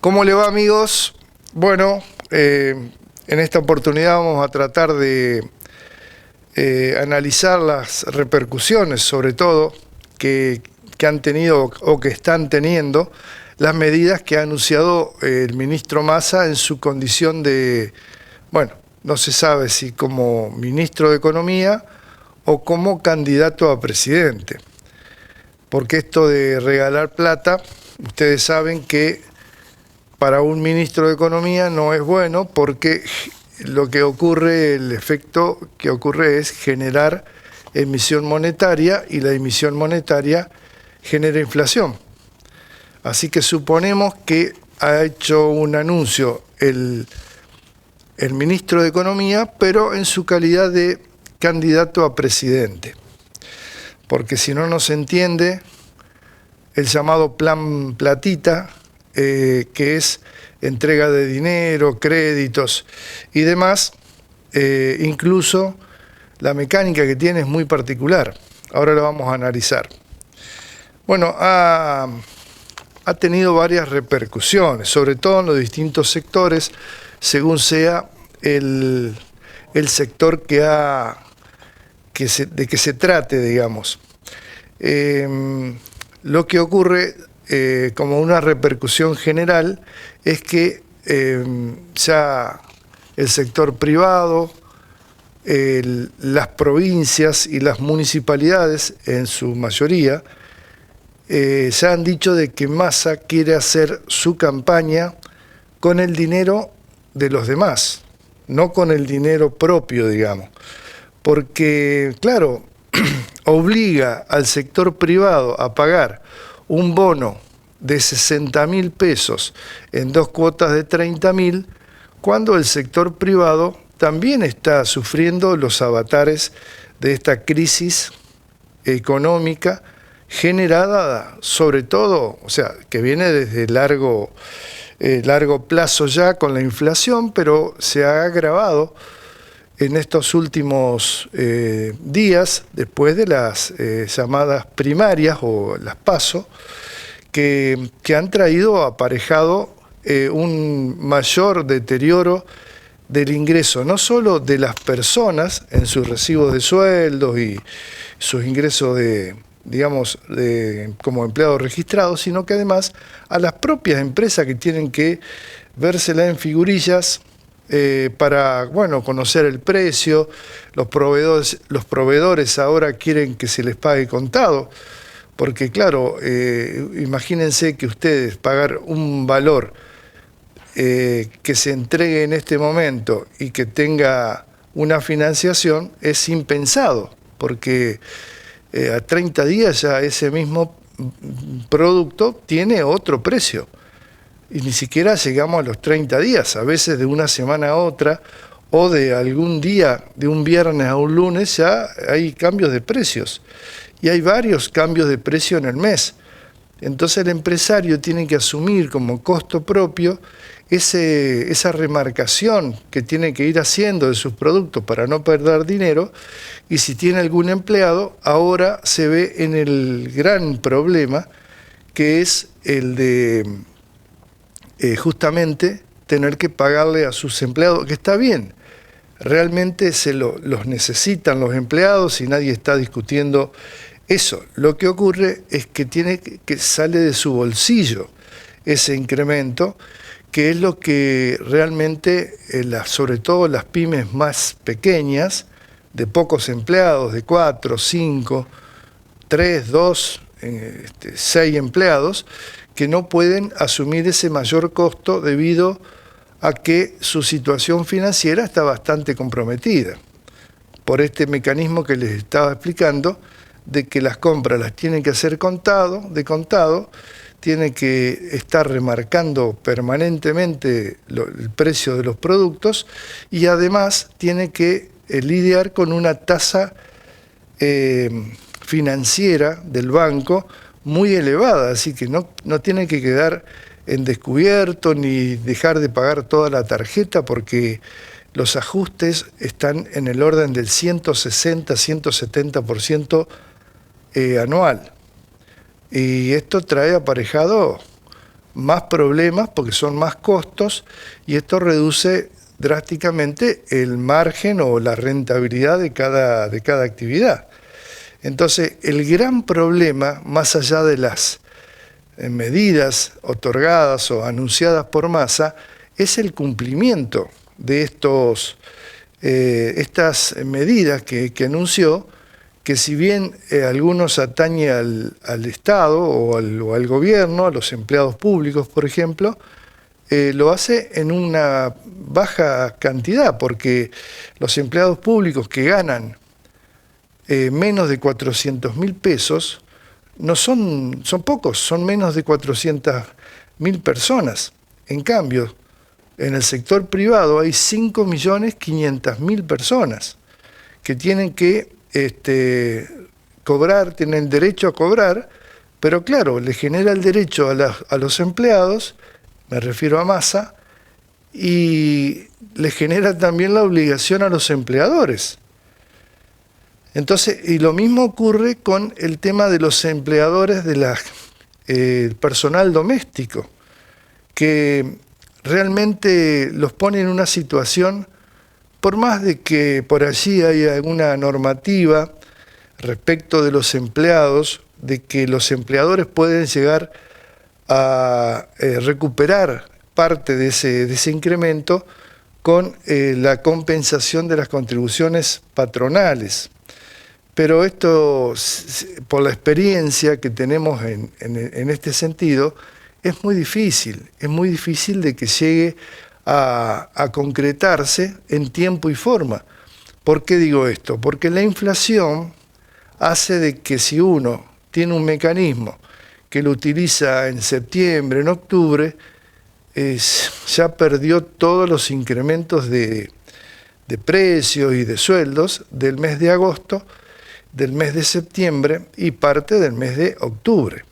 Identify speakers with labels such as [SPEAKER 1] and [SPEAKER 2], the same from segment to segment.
[SPEAKER 1] ¿Cómo le va, amigos? Bueno, en esta oportunidad vamos a tratar de analizar las repercusiones, sobre todo, que han tenido o que están teniendo las medidas que ha anunciado el ministro Massa en su condición de, bueno, no se sabe si como ministro de Economía o como candidato a presidente. Porque esto de regalar plata, ustedes saben que para un ministro de Economía no es bueno, porque lo que ocurre, el efecto que ocurre es generar emisión monetaria, y la emisión monetaria genera inflación. Así que suponemos que ha hecho un anuncio el ministro de Economía, pero en su calidad de candidato a presidente. Porque si no se entiende el llamado Plan Platita, que es entrega de dinero, créditos y demás, incluso la mecánica que tiene es muy particular. Ahora lo vamos a analizar. Bueno, ha tenido varias repercusiones, sobre todo en los distintos sectores, según sea el sector de que se trate, digamos. Lo que ocurre como una repercusión general es que ya el sector privado, las provincias y las municipalidades en su mayoría ya han dicho de que Massa quiere hacer su campaña con el dinero de los demás, no con el dinero propio, digamos. Porque, claro, obliga al sector privado a pagar un bono de 60.000 pesos en 2 cuotas de 30.000, cuando el sector privado también está sufriendo los avatares de esta crisis económica generada, sobre todo, o sea, que viene desde largo plazo ya con la inflación, pero se ha agravado en estos últimos días, después de las llamadas primarias o las PASO, que han traído aparejado un mayor deterioro del ingreso, no solo de las personas en sus recibos de sueldos y sus ingresos como empleados registrados, sino que además a las propias empresas, que tienen que vérsela en figurillas para, bueno, conocer el precio. Los proveedores ahora quieren que se les pague contado, porque claro, imagínense que ustedes pagar un valor que se entregue en este momento y que tenga una financiación es impensado, porque a 30 días ya ese mismo producto tiene otro precio. Y ni siquiera llegamos a los 30 días, a veces de una semana a otra, o de algún día, de un viernes a un lunes, ya hay cambios de precios. Y hay varios cambios de precio en el mes. Entonces el empresario tiene que asumir como costo propio esa remarcación que tiene que ir haciendo de sus productos para no perder dinero. Y si tiene algún empleado, ahora se ve en el gran problema, que es el de justamente tener que pagarle a sus empleados, que está bien, realmente los necesitan los empleados y nadie está discutiendo eso. Lo que ocurre es que que sale de su bolsillo ese incremento, que es lo que realmente, sobre todo las pymes más pequeñas, de pocos empleados, de 4, 5, 3, 2, 6 empleados, que no pueden asumir ese mayor costo debido a que su situación financiera está bastante comprometida por este mecanismo que les estaba explicando, de que las compras las tienen que hacer de contado, tiene que estar remarcando permanentemente el precio de los productos, y además tiene que lidiar con una tasa financiera del banco muy elevada, así que no tiene que quedar en descubierto ni dejar de pagar toda la tarjeta, porque los ajustes están en el orden del 160-170% anual. Y esto trae aparejado más problemas porque son más costos y esto reduce drásticamente el margen o la rentabilidad de cada actividad. Entonces, el gran problema, más allá de las medidas otorgadas o anunciadas por Massa, es el cumplimiento de estas medidas que anunció, que si bien algunos atañe al Estado o al gobierno, a los empleados públicos, por ejemplo, lo hace en una baja cantidad, porque los empleados públicos que ganan menos de 400.000 pesos, no son pocos, son menos de 400.000 personas. En cambio, en el sector privado hay 5.500.000 personas que tienen que cobrar, tienen derecho a cobrar, pero claro, le genera el derecho a los empleados, me refiero a Massa, y le genera también la obligación a los empleadores. Entonces, y lo mismo ocurre con el tema de los empleadores del personal doméstico, que realmente los pone en una situación, por más de que por allí haya alguna normativa respecto de los empleados, de que los empleadores pueden llegar a recuperar parte de ese incremento con la compensación de las contribuciones patronales. Pero esto, por la experiencia que tenemos en este sentido, es muy difícil de que llegue a concretarse en tiempo y forma. ¿Por qué digo esto? Porque la inflación hace de que si uno tiene un mecanismo que lo utiliza en septiembre, en octubre, ya perdió todos los incrementos de precios y de sueldos del mes de agosto, del mes de septiembre y parte del mes de octubre.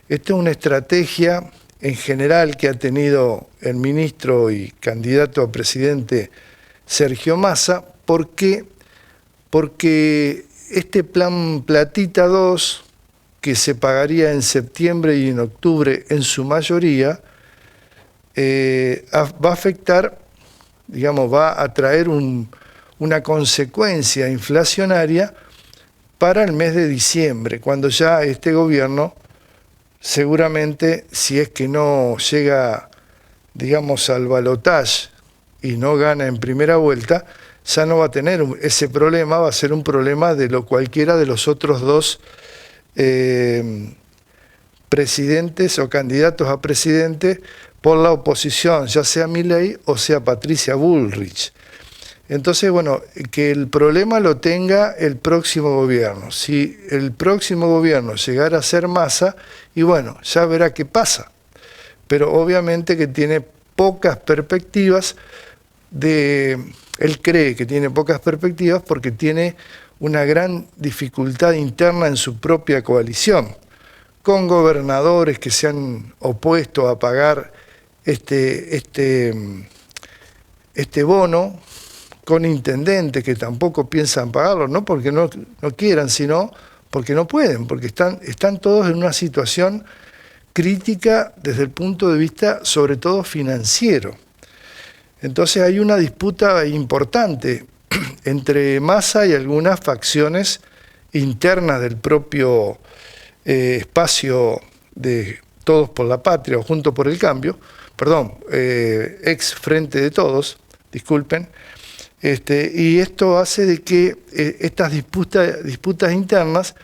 [SPEAKER 1] Esta es una estrategia en general que ha tenido el ministro y candidato a presidente Sergio Massa. ¿Por qué? Porque este plan Platita 2, que se pagaría en septiembre y en octubre en su mayoría, va a afectar, digamos, va a traer una consecuencia inflacionaria para el mes de diciembre, cuando ya este gobierno seguramente, si es que no llega, digamos, al balotaje y no gana en primera vuelta, ya no va a tener ese problema, va a ser un problema de cualquiera de los otros dos presidentes o candidatos a presidente por la oposición, ya sea Milei o sea Patricia Bullrich. Entonces, bueno, que el problema lo tenga el próximo gobierno. Si el próximo gobierno llegara a ser Massa, y bueno, ya verá qué pasa. Pero obviamente que tiene pocas perspectivas él cree que tiene pocas perspectivas porque tiene una gran dificultad interna en su propia coalición, con gobernadores que se han opuesto a pagar este bono, con intendentes que tampoco piensan pagarlo, no porque no quieran, sino porque no pueden, porque están todos en una situación crítica desde el punto de vista, sobre todo financiero. Entonces hay una disputa importante entre Massa y algunas facciones internas del propio espacio de Todos por la Patria o Juntos por el Cambio, ex Frente de Todos, disculpen, y esto hace de que estas disputas internas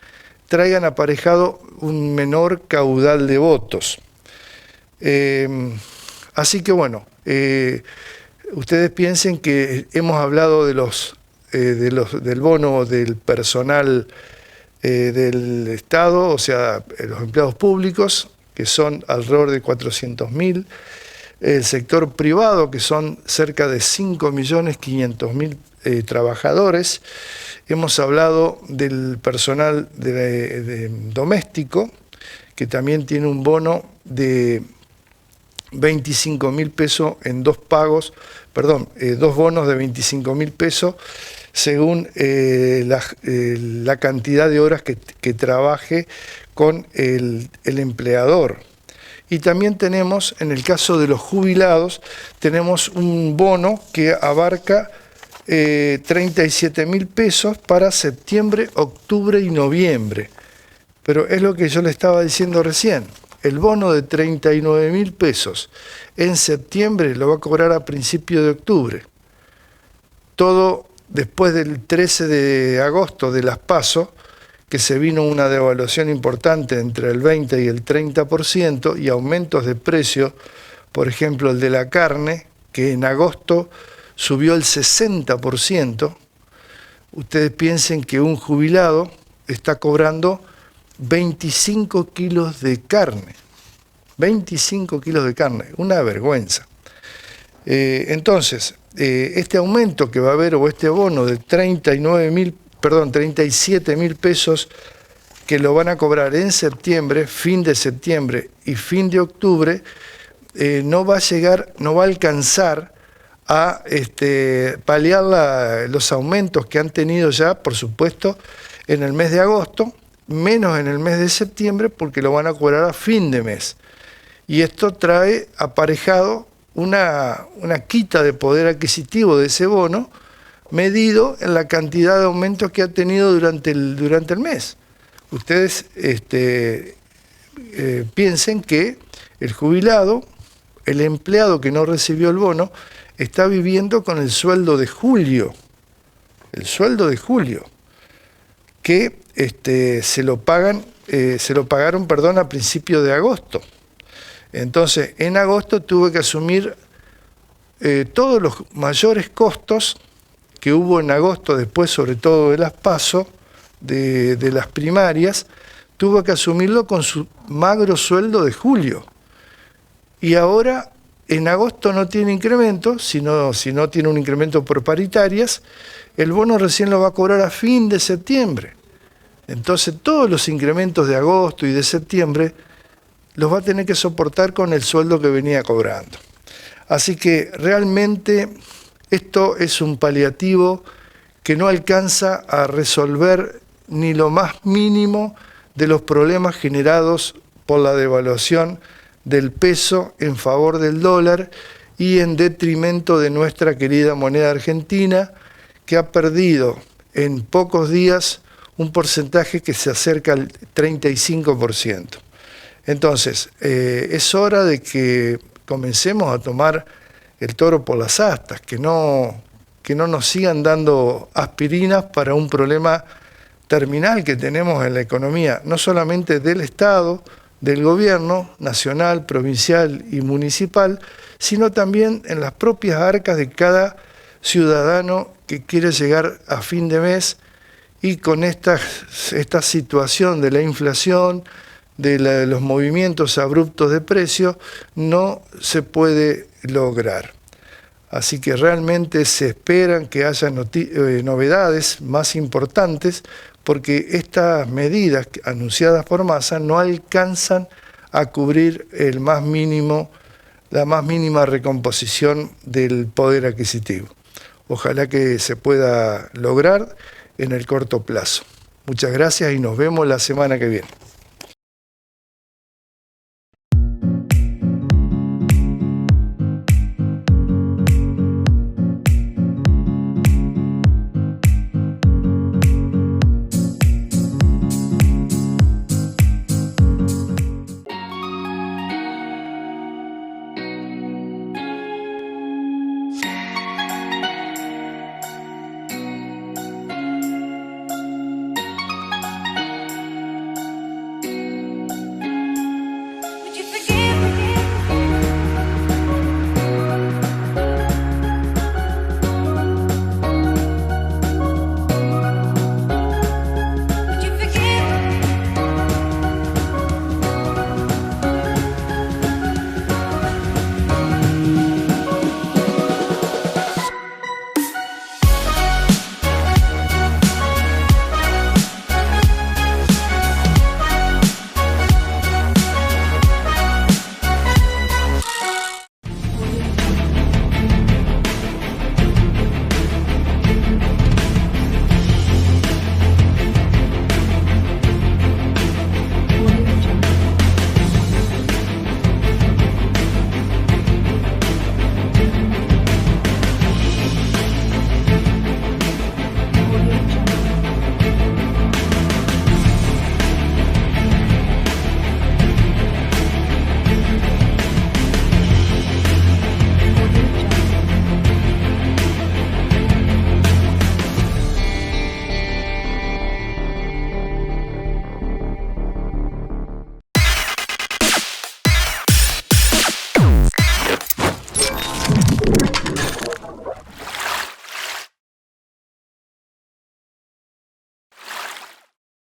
[SPEAKER 1] traigan aparejado un menor caudal de votos. Así que bueno, ustedes piensen que hemos hablado del bono del personal del Estado, o sea, los empleados públicos, que son alrededor de 400.000, el sector privado, que son cerca de 5.500.000 trabajadores. Hemos hablado del personal doméstico, que también tiene un bono de 25.000 pesos en dos bonos de 25.000 pesos, según la cantidad de horas que trabaje con el empleador. Y también tenemos, en el caso de los jubilados, tenemos un bono que abarca 37.000 pesos para septiembre, octubre y noviembre. Pero es lo que yo le estaba diciendo recién. El bono de 39.000 pesos en septiembre lo va a cobrar a principios de octubre. Todo después del 13 de agosto de las PASO, que se vino una devaluación importante entre el 20 y el 30% y aumentos de precio, por ejemplo el de la carne, que en agosto subió el 60%. Ustedes piensen que un jubilado está cobrando 25 kilos de carne. 25 kilos de carne, una vergüenza. Entonces, este aumento que va a haber, o este bono de 37.000 pesos que lo van a cobrar en septiembre, fin de septiembre y fin de octubre, no va a alcanzar a paliar los aumentos que han tenido ya, por supuesto, en el mes de agosto, menos en el mes de septiembre, porque lo van a cobrar a fin de mes. Y esto trae aparejado una quita de poder adquisitivo de ese bono, medido en la cantidad de aumentos que ha tenido durante el mes. Ustedes piensen que el jubilado, el empleado que no recibió el bono, está viviendo con el sueldo de julio. El sueldo de julio, que se lo pagaron, a principios de agosto. Entonces, en agosto tuve que asumir todos los mayores costos que hubo en agosto, después sobre todo de las PASO, de las primarias, tuvo que asumirlo con su magro sueldo de julio. Y ahora, en agosto no tiene incremento, si no tiene un incremento por paritarias, el bono recién lo va a cobrar a fin de septiembre. Entonces todos los incrementos de agosto y de septiembre los va a tener que soportar con el sueldo que venía cobrando. Así que realmente esto es un paliativo que no alcanza a resolver ni lo más mínimo de los problemas generados por la devaluación del peso en favor del dólar y en detrimento de nuestra querida moneda argentina, que ha perdido en pocos días un porcentaje que se acerca al 35%. Entonces, es hora de que comencemos a tomar el toro por las astas, que no nos sigan dando aspirinas para un problema terminal que tenemos en la economía, no solamente del Estado, del gobierno nacional, provincial y municipal, sino también en las propias arcas de cada ciudadano que quiere llegar a fin de mes, y con esta situación de la inflación, de los movimientos abruptos de precios, no se puede lograr. Así que realmente se esperan que haya novedades más importantes, porque estas medidas anunciadas por Massa no alcanzan a cubrir la más mínima recomposición del poder adquisitivo. Ojalá que se pueda lograr en el corto plazo. Muchas gracias y nos vemos la semana que viene.